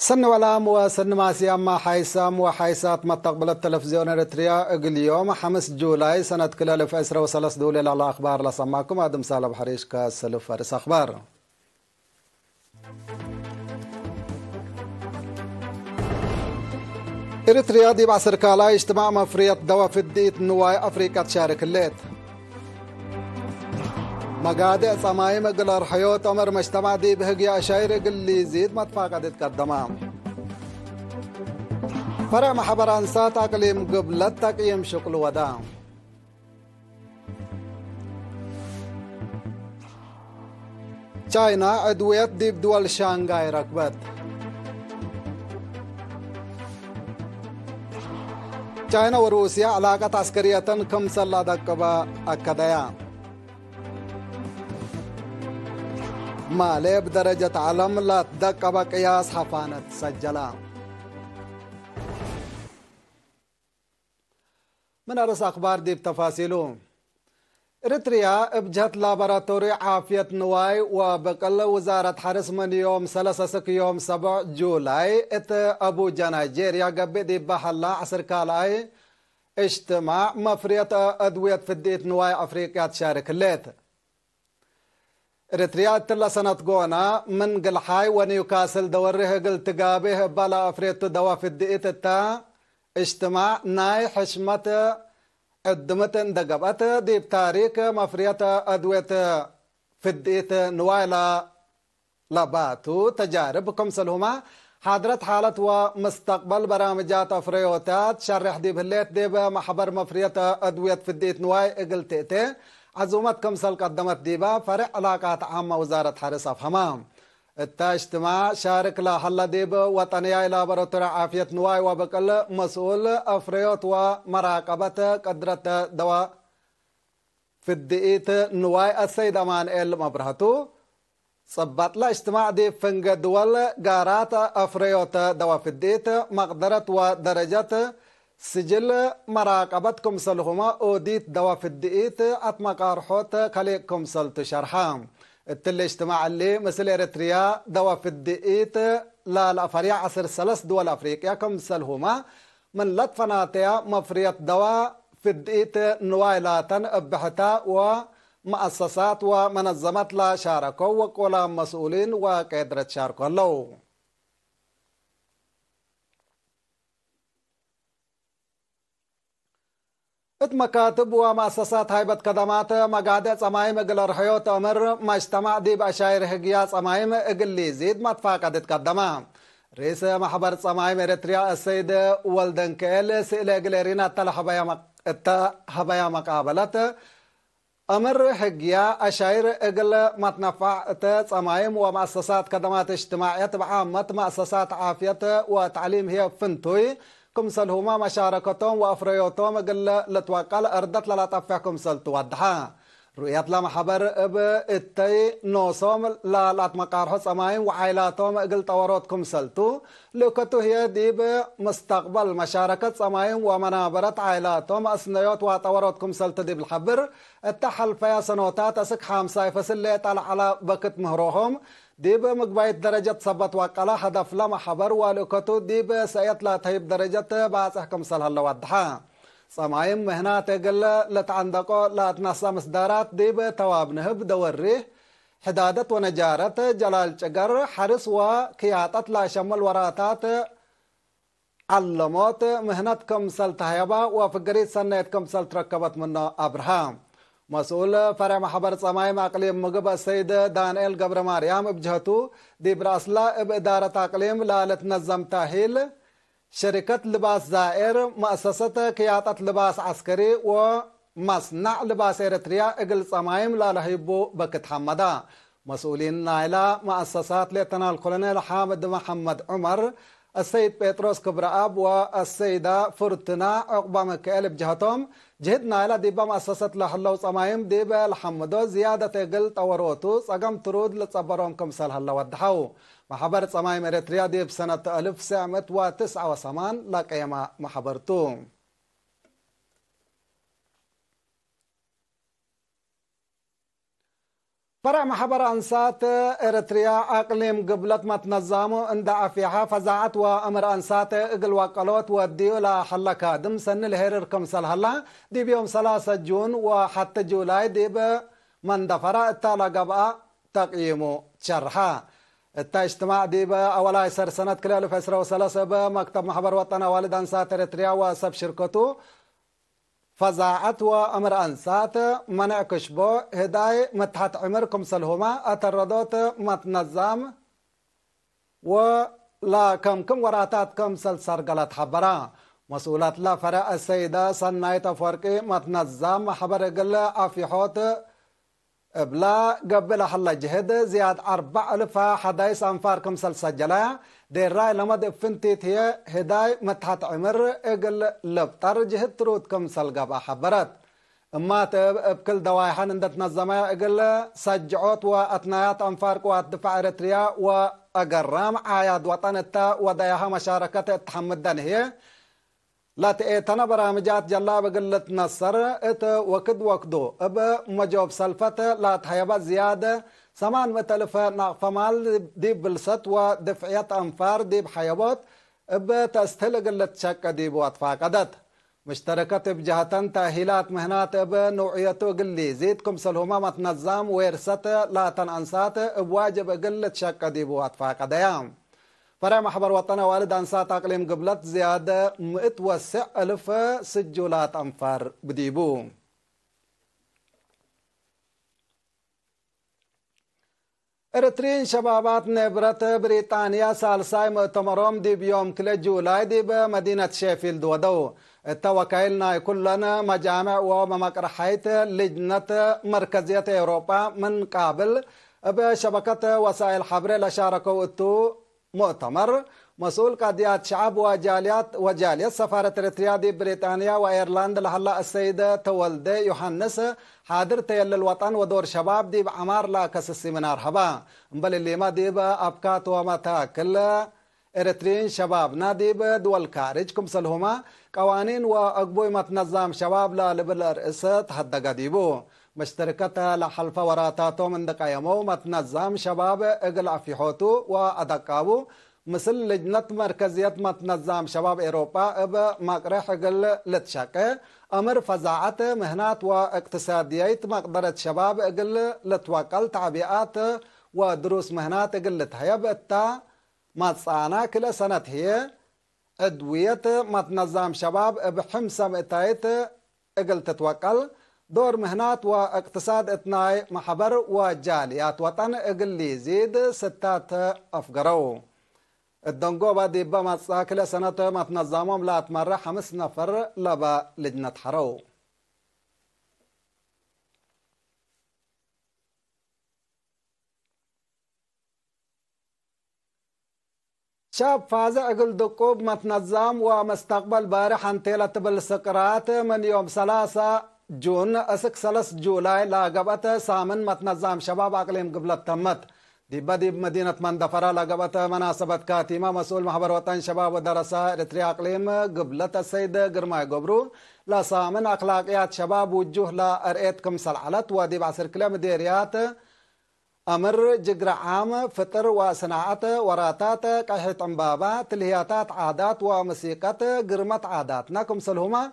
سن ولام وسن ماسي أما حيسام وحيسات مستقبل التلفزيون الإريتريا اليوم 5 جولاي سنة كل 2003 دولة على أخبار لسماكم آدم سالب حريش كسلف فارس أخبار. إريتريا دي بعصر كالا اجتماع مفرية دوا في الديت نواي أفريقيا تشارك الليت مقادع صمايم قلر حيوت أمر مجتمع دي بهقيا شاير قل يزيد متفاقد تقدمام فرع محبر أنسات أقليم قبل تقييم شكل ودام تشاينا عدوية ديب دول شانغاي ركبت تشاينا وروسيا علاقة عسكرية كم سلا دقبا أكدايا مالي بدرجة علم لا تدقبا قياس حفانة سجلا من أرس أخبار دي بتفاصيله. إريتريا ابجهت لابراتوري عافية نواي وبقل وزارة حرس من يوم 7 جولاي ات أبو نيجيريا قبل دي بحلا عصر كالاي اجتماع مفرية أدوية في الديت نواي أفريقيا تشارك الليت إريتريا تلا سنة قونا من قلحاي ونيوكاسل دوره قل تقابه بلا أفريت دوا في الديت التا اجتماع ناي حشمة قدمت دقبت دي بتاريخ مفرية أدوية في الديت نوايلا لباتو تجارب كمسلهما حضرت حالة ومستقبل برامجات أفريوتات شرح دي بهليت دي بمحبر مفرية أدوية في الديت نواي اقلتئتي عزومة كمسل قدمت ديبا فرع علاقات عامة وزارة حرس أفهمام التا اجتماع شارك لا حل ديب وطنية إلى برطر عافية نواي وبقل مسؤول أفريوت ومراقبة قدرة دواء في الدئيت نواي السيد أمان مبرهتو صبت لا اجتماع دي فنق دول قارات أفريوت دواء في الدئيت مقدرة ودرجة سجل مراقبتكم سلهما أوديت دواء في الدئيت أتمقار حوت كليكم سلت شرحام التل اجتماع اللي مثل إريتريا دوا في الدئيت لا الأفريع عصر 3 دول أفريقيا كم سلهما من لطفناتيا مفرية دوا في الدئيت نوايلاتن بحتا ومؤسسات ومنظمات لا شاركوا وقولا مسؤولين وقدرة شاركوا له مكاتب ومؤسسات هيبة خدمات مقادة صمايم اقل رحيوت امر مجتمع دي بأشاير هقيا صمايم اقل يزيد متفاقدة قدما رئيس محبر صمايم إريتريا السيد ولدن كيل سئل اقل رينا التحبايا مقابلة امر هقيا أشاير اقل متنفعة صمايم ومؤسسات خدمات اجتماعية بعامة مؤسسات عافية وتعليم هي فنتوي كمسلهما مشاركتهم وأفريوتهم قل لتوقل أردت لا تفعكم سلتوضحا رؤيت لما حبر اب التي نوصوم لا لاتمقارحو سمايم وعائلاتهم قل توراتكم سلتو لكتو هي ديب مستقبل مشاركة سمايم ومنابرة عائلاتهم أسنيوت وطوراتكم سلت ديب الحبر التحل فيا سنوتات أسك حامساي فسليت على بكت مهروهم ديب مقبايت درجة صبت وقلا هدف لما حبر والكتو ديب سيت لا تهيب درجة باسحكم سلها اللوادحا صمايم مهنات قل لتعندقو لا تنصى مصدارات ديب تواب نهب دوريه حدادة ونجارة جلال شجر حرس وكياتة لا شمل وراتات علموت مهنتكم سل تهيبا وفقريت سنتكم سل تركبت منه أبراهام مسؤول فرع محبر صمايم أقليم مقب السيد دانيال قبر مريم بجهتو دي براسلا بإدارة أقليم لا لتنظم تأهيل شركة لباس زائر مؤسسة قيادة لباس عسكري ومصنع لباس إريتريا إقل صمايم لا لهيبو بكت حمدا مسؤولين نايلة مؤسسات ليتنا الكولونيل حامد محمد عمر السيد بيتروس كبرآب والسيدة فرتنا عقبة مكيل بجهتهم جهد نايلة ديبا مؤسسة لحلو صمايم ديبا الحمدو زيادة إقل توروتو سقم ترود لتصبرون كمسال هلا ودحو محبر صمايم إريتريا ديب سنة 1989 لقيمة محبرتو فرع محبر أنسات إريتريا أقليم قبلت ما تنظموا اندع فيها فزاعت وأمر أنسات إقل وقلوت وديو لا حلا كادم سن الهيرر كمسل هلا دي بيوم 3 جون وحتى جولاي دي من دفرا التالا قبقى تقييمو شرحا التا اجتماع دي أولا يسر سنة كلا 2003 مكتب محبر وطن والد أنسات إريتريا وسب شركته فزاعت وأمر أنسات منع كشبو هداي متحت عمركم سلهما أتردوت متنظم ولا كم وراتات كم سلسر قلت حبرا مسؤولات لا فرع السيدة صنايت فرقي متنظم حبر قل أفيحوت بلا قبل حل جهد زياد 4000 حدايس أنفار كم سلسجلا دير راي لما دفنتيت هي هداي متحت عمر اقل لبطر جهد ترود كم سلقا حبرت اما بكل دوايحان اندت نظمة اقل سجعوت واتنايات انفار قوات دفاع اريتريا واقرام عاياد وطنتا ودايها مشاركة تحمدن هي لا تأتنا برامجات جلا بقلة نصر ات وكد وكدو اب مجوب سلفت لا تحيبات زيادة 800,000 نقفمال دي بلست ودفعيات أنفار دي بحيبات بتستهل قلة شك دي بواتفاقدت مشتركات بجهتان تأهيلات مهنات بنوعيته قلي زيدكم سلهما متنظم ويرست لا تنأنسات بواجب قلة شك دي بواتفاقديام فرع محبر وطن والد أنسات أقليم قبلت زيادة 109,000 سجولات أنفار بديبو إريتريين شبابات نبرت بريطانيا سالساي مؤتمرهم دي بيوم كل جولاي دي بمدينة شيفيلد ودو التوكيلنا كلنا مجامع ومقرحيت لجنة مركزية أوروبا من قابل بشبكة وسائل حبر لشاركوا التو مؤتمر مسؤول قضيات شعب وجاليات سفارة إريتريا دي بريطانيا وإيرلندا لحلا السيدة تولد يوحنس حاضر تيل الوطن ودور شباب دي بعمار لا كسسي من أرحبا بل اللي ما دي بأبكات ومتاكل إريتريين شباب نادي بدول كارج كمسلهما قوانين وأقبوي متنظم شباب لا لبل رئيسة حد قديبو مشتركتها لحلفة وراتاتو من دقايمو متنظم شباب اقل عفيحوتو وأدقابو مثل لجنة مركزية متنظم شباب أوروبا مقرح اقل لتشاكي أمر فزاعة مهنات واقتصاديات مقدرة شباب اقل لتوكل تعبئات ودروس مهنات اقل لتهيب التا متصانا كل سنة هي أدوية متنظم شباب بحمسة مئتايت اقل تتوكل دور مهنات واقتصاد اتناي محبر وجاليات وطن اقل يزيد 6 أفقرو الدنقوبة دي بمتصا كل سنة متنظمهم لا تمر 5 نفر لبا لجنة حرو شاب فاز اقل دقوب متنظم ومستقبل بارح انتيلة بالسقرات من يوم 3 جون اسك 3 جولاي لاقبت سامن متنظم شباب اقليم قبلت تمت دي بمدينة مندفرة لاقبت مناسبة كاتمة مسؤول محبر وطن شباب ودراسة إريتريا اقليم قبلت السيد قرماي قبرو لا سامن اخلاقيات شباب وجوه لا ارئيتكم سلعلت ودي بعسر كلا مديريات أمر جقر عام فطر وصناعة وراتات قحيط انبابا تلهياتات عادات وموسيقات قرمت عادات ناكم سلهما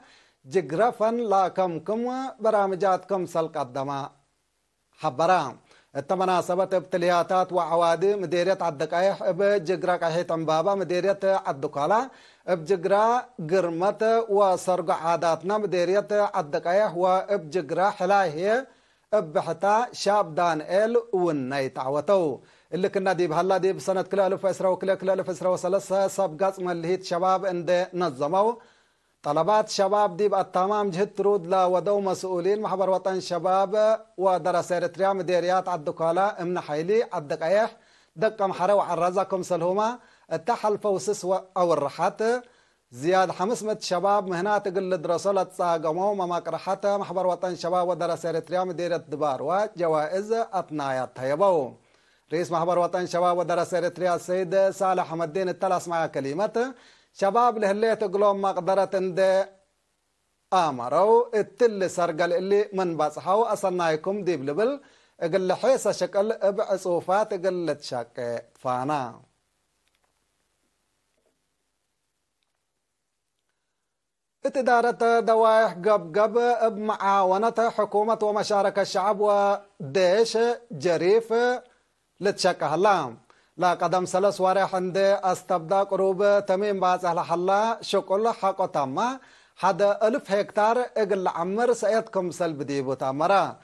جقر فن لا كم برامجاتكم سل قدما حبرام التمناسبة بتلهياتات وعوادي مديرية عدقايح بجقر قحيط انبابا مديرية عدقالا بجقر قرمت وسرق عاداتنا مديرية عدقايح وبجقر حلاهي بحتا شاب دانيل وناي تعوتو اللي كنا دي بهلا دي بسنة كلا 2003 سبقات ملهيت شباب عند نظموا طلبات شباب دي بالتمام جهد ترود لا ودو مسؤولين محبر وطن شباب ودراسة إريتريا مديريات عالدكالا امن حيلي عالدقايح دقم حرو عرزكم سلهما التحل فوسس او الرحات زياد 500 شباب مهنات قل دراسة لتصاقمو مماقرحات محبر وطن شباب ودراسة إريتريا مديرية دبار وجوائز أطنايات تيبو رئيس محبر وطن شباب ودراسة إريتريا السيد صالح حمد الدين التلس مع كلمة شباب لهلية تقلوم مقدرة اند آمرو التل سرقل اللي من بصحو أصنايكم ديب لبل اقل حيسة شكل ابع صوفات اقل تشاك فانا إدارة دوائح قب بمعاونة حكومة ومشاركة الشعب وديش جريف لتشكهلام لا قدم سلس وارح عند استبدا قروب تميم باز أهل حلا شكل حق تاما حد 1000 هكتار اقل عمر سيدكم سلب ديبو تامرا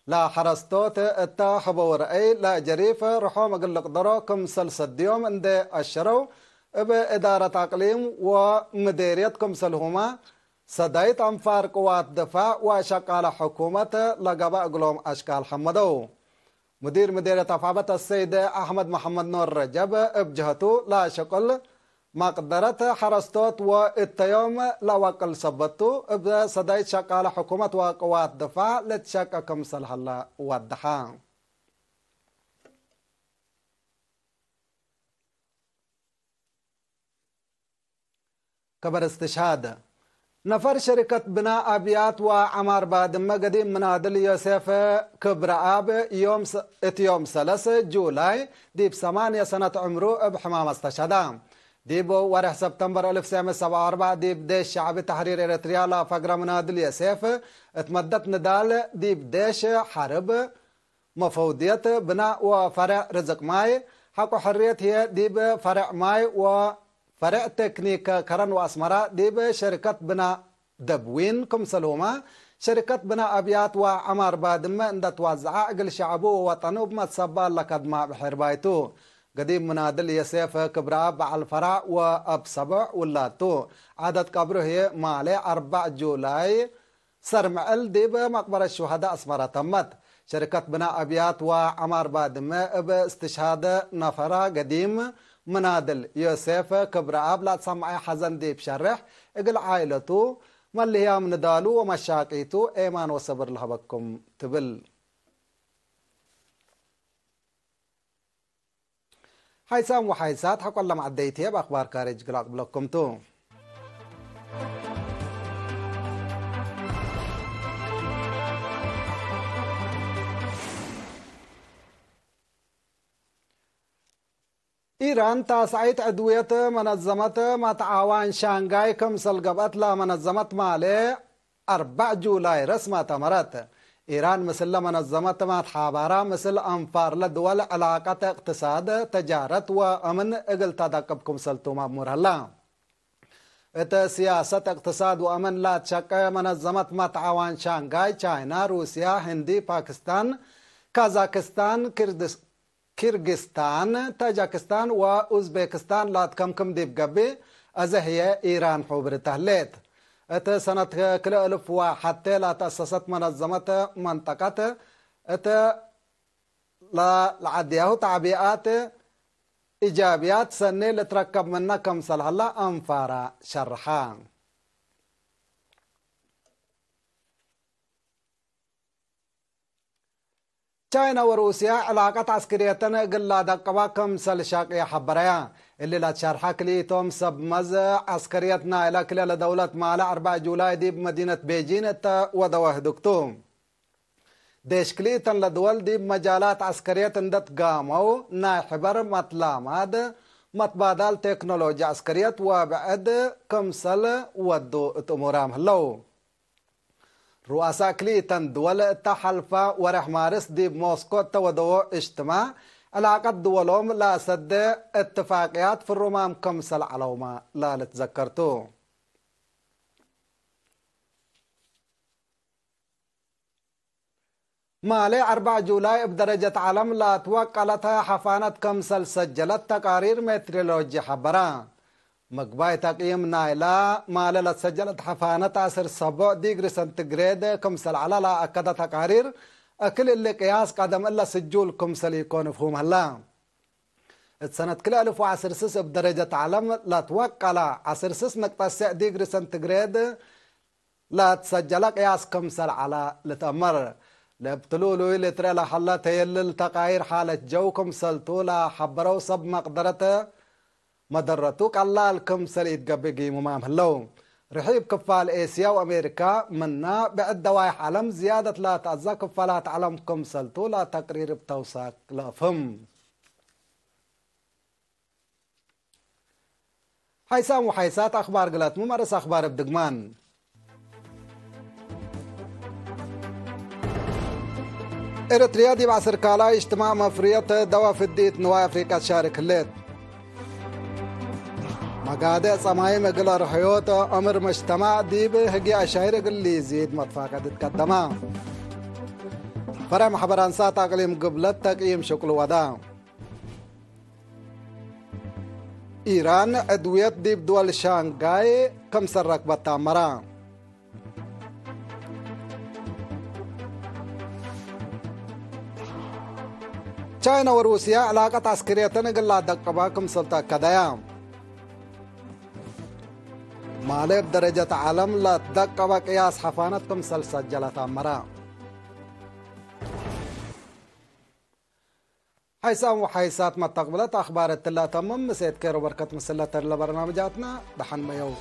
لا حرستوت اتا حبور اي لا جريف رحوم اقل قدرو كم سلسد يوم عند الشرو بإدارة أقليم ومديريتكم سلهما صدايت أنفار قوات دفاع وشقال حكومة لقباء قلوم أشكال حمدو مديرية أفعبة السيد أحمد محمد نور رجب بجهته لا شقل مقدرة حرستوت والتيوم لا وقل سبتو بصدايت شقال حكومة وقوات دفاع لتشككم سلحلا والدحان كبر استشهاد نفر شركة بناء أبيات وعمار بادم قديم منادل يوسف كبر آب يوم 3 جولاي ديب 8 سنة عمره بحمام استشهدام ديبو ورح سبتمبر 1974 ديب ديش شعبي تحرير إريتريا لا فقر منادل يوسف اتمدت نضال ديب ديش حرب مفوضية بناء وفرع رزق ماي حق حرية هي ديب فرع ماي فرع تكنيك كرن واسمراء ديب شركة بناء دبوين كم سلوما شركة بناء أبيات وعمار بادم اندت وزع اقل شعبو ووطنو بمتصبال لقد ما بحربايتو قديم منادل يسيف كبرى بعل الفرع واب 7 ولاتو عدد قبره هي مالي 4 جولاي سرمعل ديب مقبرة الشهداء اسمراء تمت شركة بناء أبيات وعمار بادم باستشهاد نفرة قديم منادل يوسف كبر آب لا تسمعي حزن ديب شرح اقل عائلته مالي هي من دالو ومشاقيتو ايمان وصبر لها بكم تبل حيسام وحيسات حق الله معديتي بأخبار كارج قلاق بلكم تو إيران تاسعيت عدوية منظمة ما تعاون شانغاي كمسل قبت لا منظمة مالي 4 جولاي رسمة تمرت إيران مثل منظمة ما تحابارا مثل أنفار لدول علاقة اقتصاد تجارة وأمن اقل تدقبكم سلطوما بمرهلا سياسة اقتصاد وأمن لا تشك منظمة ما تعاون شانغاي چاينا روسيا هندي باكستان كازاكستان كيرغستان تاجكستان وأوزبكستان لا تكمكم ديب قبي أزهي إيران حوبر تهليت سنة كل 1000 وحتى لا تأسست منظمة منطقة لا العدياه تعبئات إيجابيات سنة لتركب منا كم صلح أنفارا شرحان چاينا وروسيا علاقات عسكرية قلا دقبا كم سل شاقية حبريا اللي لا تشارحا كليتهم سب مزا عسكريتنا إلى كلا دولة مالا 4 جولاي دي بمدينة بيجين ودواه دكتوم ديش كليتن لدول دي بمجالات عسكرية اندت قامو ناحبر مطلامات متبادل تكنولوجيا عسكرية وبعد كم سل ودو اتمورام هلو رؤساء كليتن دول تحلفة ورح مارس دي بموسكو تودو اجتماع علاقة دولهم لا سد اتفاقيات في الرومام كمسل علوما لا لتذكرتو مالي 4 جولاي بدرجة علم لا توقلتها حفانة كمسل سجلت تقارير مترولوجي حبران مقباي تقييم نايلا مالي لتسجلت حفانة 10 ديجري سنتيغريد كمسل على لا أكد تقارير أكل اللي قياس قدم إلا سجول كمسل يكون فهم هلا السنة كل 1010 بدرجة علم لا توقع 10.6 ديجري سنتيغريد لا تسجل قياس كمسل على لتأمر لابتلولو اللي ترى لحلا تيلل تقاير حالة جو كمسل طولا حبرو صب مقدرته مدرتوك الله الكمسل يتقبقي ممام هلو رحيب كفال آسيا وأمريكا منا بعد دوايح علم زيادة لا تأذى كفالات علمكم سلتو لا تقرير بتوساك لا فهم حيسام وحيسات أخبار قلت ممارس أخبار بدقمان إريتريا دي بعصر كالا اجتماع مفرية دوا في الديت نوايا أفريقيا تشارك الليل مقادة صماي مقلا رحيوت أمر مجتمع ديب هجي أشاير اللي يزيد متفاقة تتقدما فرع محبران سات أقليم قبلت تقييم شكل ودا إيران أدوية ديب دول شانغاي كم سرق بطامرا تشاينا وروسيا علاقة عسكرية تنقل دقبا كم سلطة كدايام مالي بدرجة عالم لا تدقبا قياس حفانة كم سلسجلة تامرا حيسام وحيسات ما تقبلت أخبار التلا تمم مسيد كيرو بركة مسلة لبرنامجاتنا دحن ميو